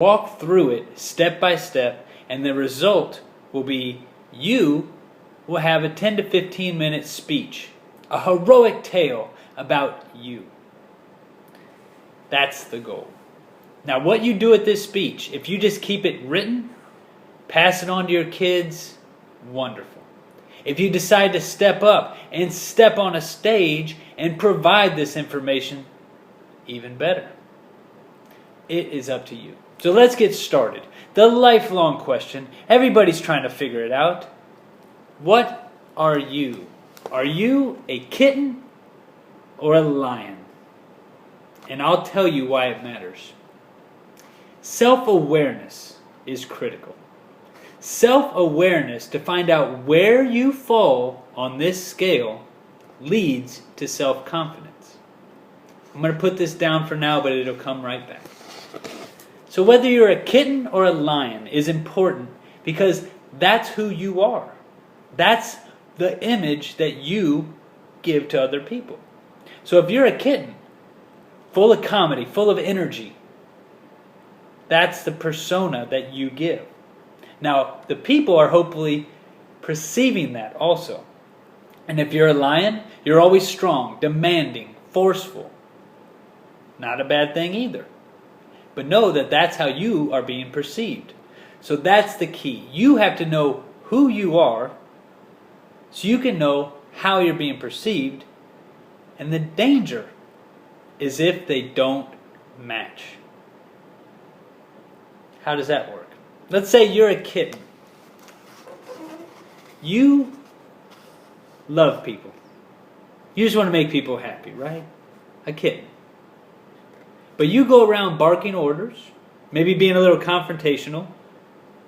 Walk through it step by step, and the result will be you will have a 10 to 15 minute speech, a heroic tale about you. That's the goal. Now, what you do with this speech, if you just keep it written, pass it on to your kids, wonderful. If you decide to step up and step on a stage and provide this information, even better. It is up to you. So let's get started. The lifelong question, everybody's trying to figure it out. What are you? Are you a kitten or a lion? And I'll tell you why it matters. Self-awareness is critical. Self-awareness to find out where you fall on this scale leads to self-confidence. I'm going to put this down for now, but it'll come right back. So whether you're a kitten or a lion is important because that's who you are. That's the image that you give to other people. So if you're a kitten, full of comedy, full of energy, that's the persona that you give. Now, the people are hopefully perceiving that also. And if you're a lion, you're always strong, demanding, forceful. Not a bad thing either. But know that that's how you are being perceived. So that's the key. You have to know who you are so you can know how you're being perceived. And the danger is if they don't match. How does that work? Let's say you're a kitten. You love people. You just want to make people happy, right? A kitten. But you go around barking orders, maybe being a little confrontational.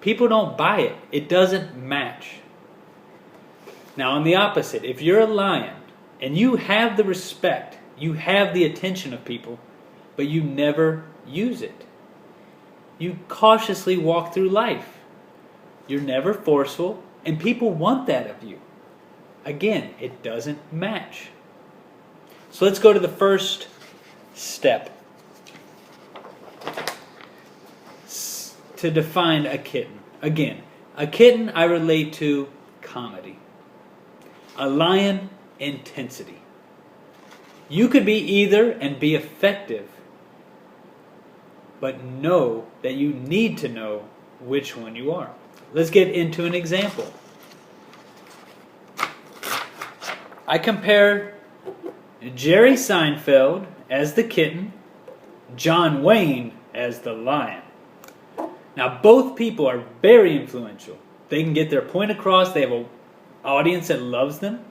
People don't buy it. It doesn't match. Now, on the opposite, if you're a lion and you have the respect, you have the attention of people, but you never use it. You cautiously walk through life. You're never forceful, and people want that of you. Again, it doesn't match. So let's go to the first step. To define a kitten. Again, a kitten I relate to comedy. A lion, intensity. You could be either and be effective, but know that you need to know which one you are. Let's get into an example. I compare Jerry Seinfeld as the kitten, John Wayne as the lion. Now, both people are very influential. They can get their point across. They have an audience that loves them,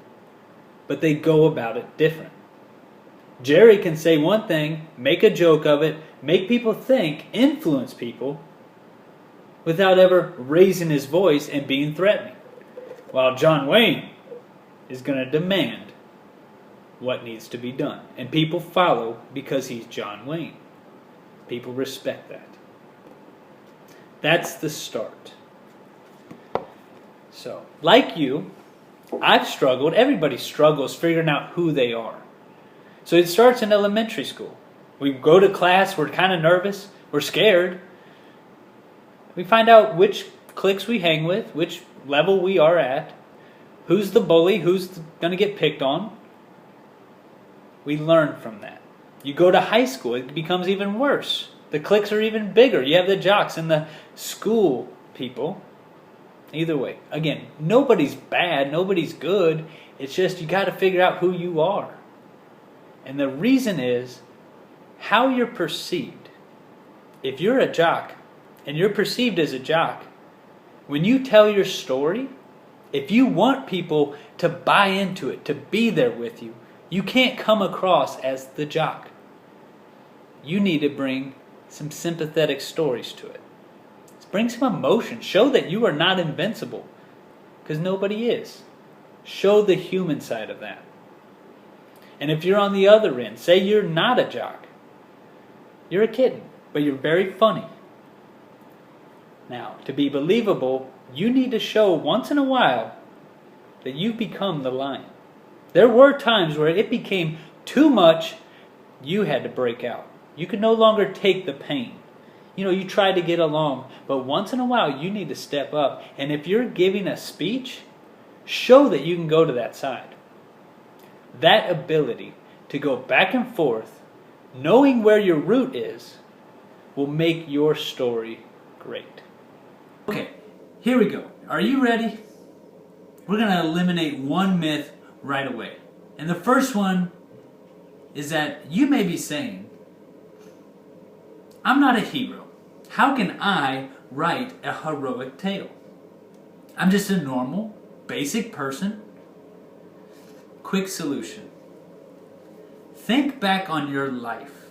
but they go about it different. Jerry can say one thing, make a joke of it, make people think, influence people, without ever raising his voice and being threatening. While John Wayne is going to demand what needs to be done. And people follow because he's John Wayne. People respect that. That's the start. So, like you, I've struggled. Everybody struggles figuring out who they are. So it starts in elementary school. We go to class, we're kind of nervous, we're scared. We find out which cliques we hang with, which level we are at, who's the bully, who's going to get picked on. We learn from that. You go to high school, it becomes even worse. The cliques are even bigger. You have the jocks and the school people. Either way. Again, nobody's bad. Nobody's good. It's just you got to figure out who you are. And the reason is how you're perceived. If you're a jock and you're perceived as a jock, when you tell your story, if you want people to buy into it, to be there with you, you can't come across as the jock. You need to bring some sympathetic stories to it. Bring some emotion. Show that you are not invincible. Because nobody is. Show the human side of that. And if you're on the other end, say you're not a jock. You're a kitten, but you're very funny. Now, to be believable, you need to show once in a while that you've become the lion. There were times where it became too much, you had to break out. You could no longer take the pain. you try to get along, but once in a while you need to step up. And if you're giving a speech, show that you can go to that side. That ability to go back and forth, knowing where your root is, will make your story great. Okay, here we go. Are you ready? We're going to eliminate one myth right away. And the first one is that you may be saying, I'm not a hero. How can I write a heroic tale? I'm just a normal, basic person. Quick solution. Think back on your life.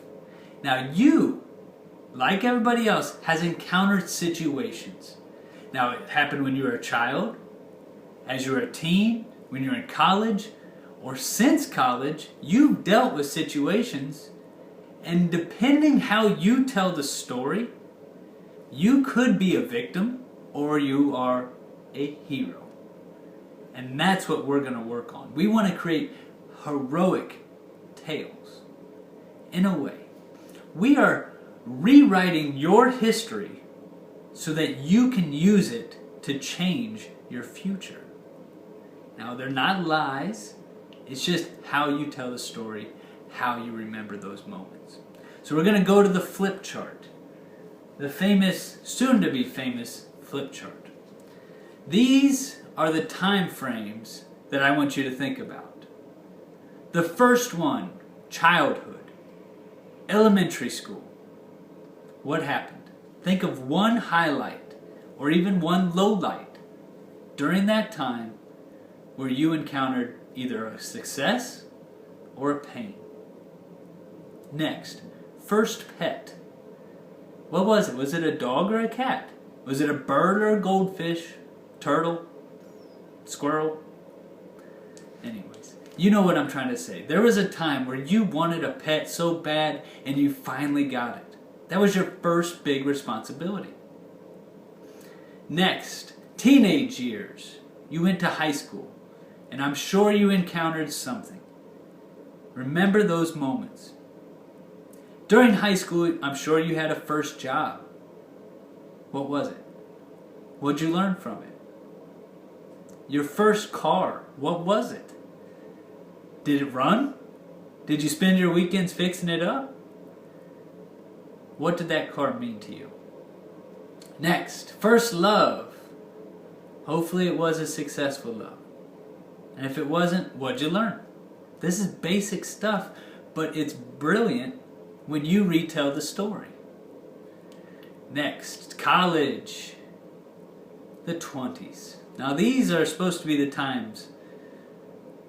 Now you, like everybody else, has encountered situations. Now it happened when you were a child, as you were a teen, when you were in college, or since college, you've dealt with situations, and depending how you tell the story, you could be a victim or you are a hero. And that's what we're going to work on. We want to create heroic tales. In a way, we are rewriting your history so that you can use it to change your future. Now, they're not lies. It's just how you tell the story, how you remember those moments. So we're going to go to the flip chart. The famous, soon-to-be famous flip chart. These are the time frames that I want you to think about. The first one, childhood, elementary school. What happened? Think of one highlight or even one low light during that time where you encountered either a success or a pain. Next, first pet. What was it? Was it a dog or a cat? Was it a bird or a goldfish? Turtle? Squirrel? Anyways, you know what I'm trying to say. There was a time where you wanted a pet so bad and you finally got it. That was your first big responsibility. Next, teenage years. You went to high school, and I'm sure you encountered something. Remember those moments. During high school, I'm sure you had a first job. What was it? What'd you learn from it? Your first car, what was it? Did it run? Did you spend your weekends fixing it up? What did that car mean to you? Next, first love. Hopefully it was a successful love. And if it wasn't, what'd you learn? This is basic stuff, but it's brilliant when you retell the story. Next, college. The 20s. Now these are supposed to be the times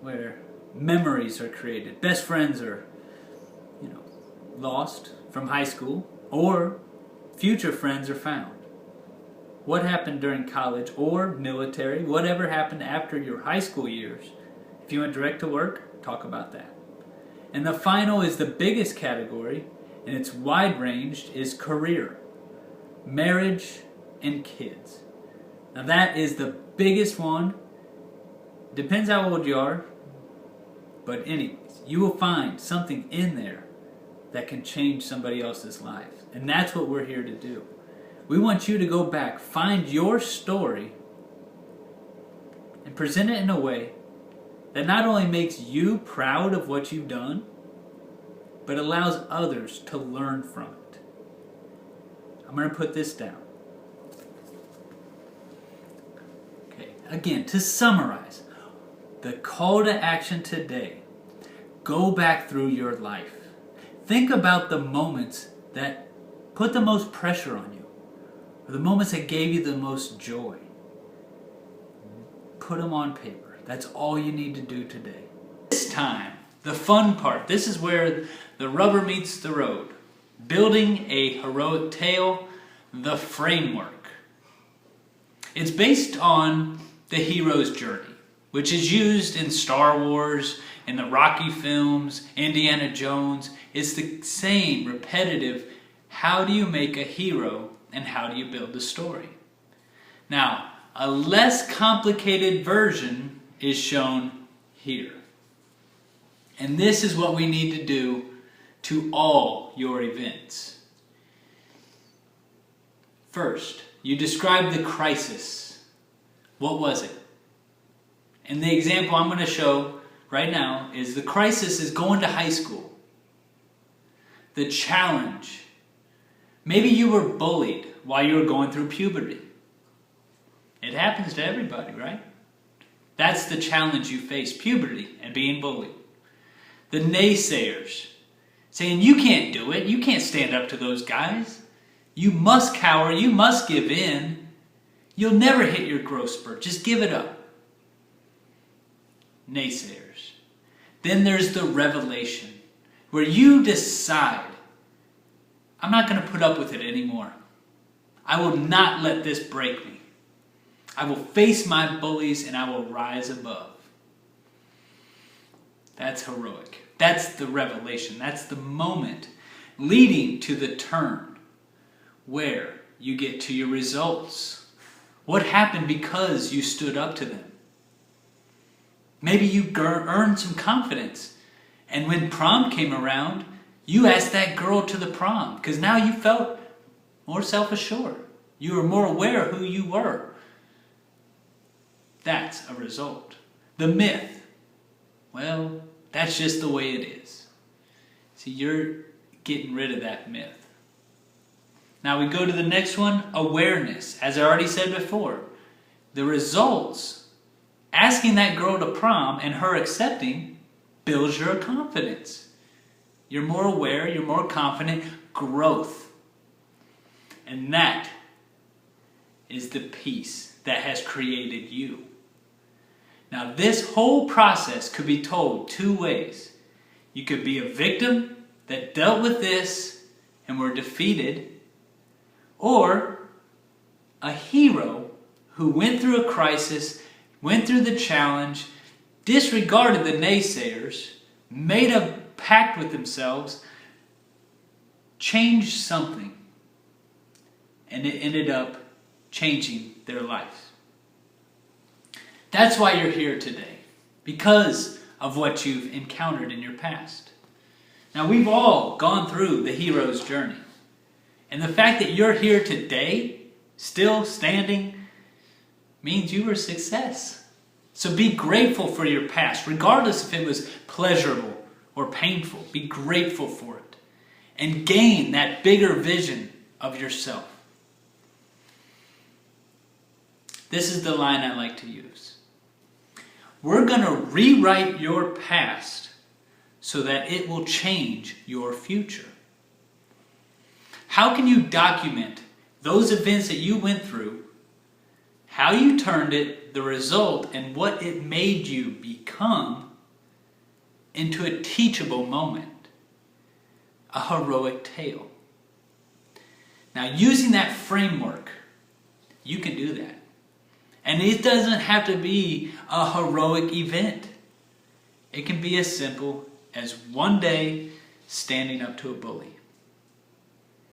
where memories are created. Best friends are, lost from high school, or future friends are found. What happened during college or military, whatever happened after your high school years. If you went direct to work, talk about that. And the final is the biggest category, and it's wide-ranged, is career, marriage, and kids. Now that is the biggest one. Depends how old you are. But anyways, you will find something in there that can change somebody else's life. And that's what we're here to do. We want you to go back, find your story, and present it in a way that not only makes you proud of what you've done, but allows others to learn from it. I'm going to put this down. Okay, again, to summarize, the call to action today, go back through your life. Think about the moments that put the most pressure on you, or the moments that gave you the most joy. Put them on paper. That's all you need to do today. This time, the fun part. This is where the rubber meets the road. Building a heroic tale, the framework. It's based on the hero's journey, which is used in Star Wars, in the Rocky films, Indiana Jones. It's the same repetitive, how do you make a hero and how do you build the story? Now, a less complicated version is shown here. And this is what we need to do to all your events. First, you described the crisis. What was it? And the example I'm going to show right now is the crisis is going to high school. The challenge. Maybe you were bullied while you were going through puberty. It happens to everybody, right? That's the challenge you face, puberty and being bullied. The naysayers, saying you can't do it, you can't stand up to those guys. You must cower, you must give in. You'll never hit your growth spurt, just give it up. Naysayers. Then there's the revelation, where you decide, I'm not going to put up with it anymore. I will not let this break me. I will face my bullies and I will rise above. That's heroic. That's the revelation. That's the moment leading to the turn where you get to your results. What happened because you stood up to them? Maybe you earned some confidence. And when prom came around, you asked that girl to the prom because now you felt more self-assured. You were more aware of who you were. That's a result. The myth. Well, that's just the way it is. See, you're getting rid of that myth. Now we go to the next one, awareness. As I already said before, the results, asking that girl to prom and her accepting, builds your confidence. You're more aware, you're more confident, growth. And that is the piece that has created you. Now this whole process could be told two ways. You could be a victim that dealt with this and were defeated, or a hero who went through a crisis, went through the challenge, disregarded the naysayers, made a pact with themselves, changed something, and it ended up changing their lives. That's why you're here today, because of what you've encountered in your past. Now, we've all gone through the hero's journey. And the fact that you're here today, still standing, means you were a success. So be grateful for your past, regardless if it was pleasurable or painful. Be grateful for it. And gain that bigger vision of yourself. This is the line I like to use. We're going to rewrite your past so that it will change your future. How can you document those events that you went through, how you turned it, the result, and what it made you become into a teachable moment, a heroic tale? Now, using that framework, you can do that. And it doesn't have to be a heroic event. It can be as simple as one day standing up to a bully.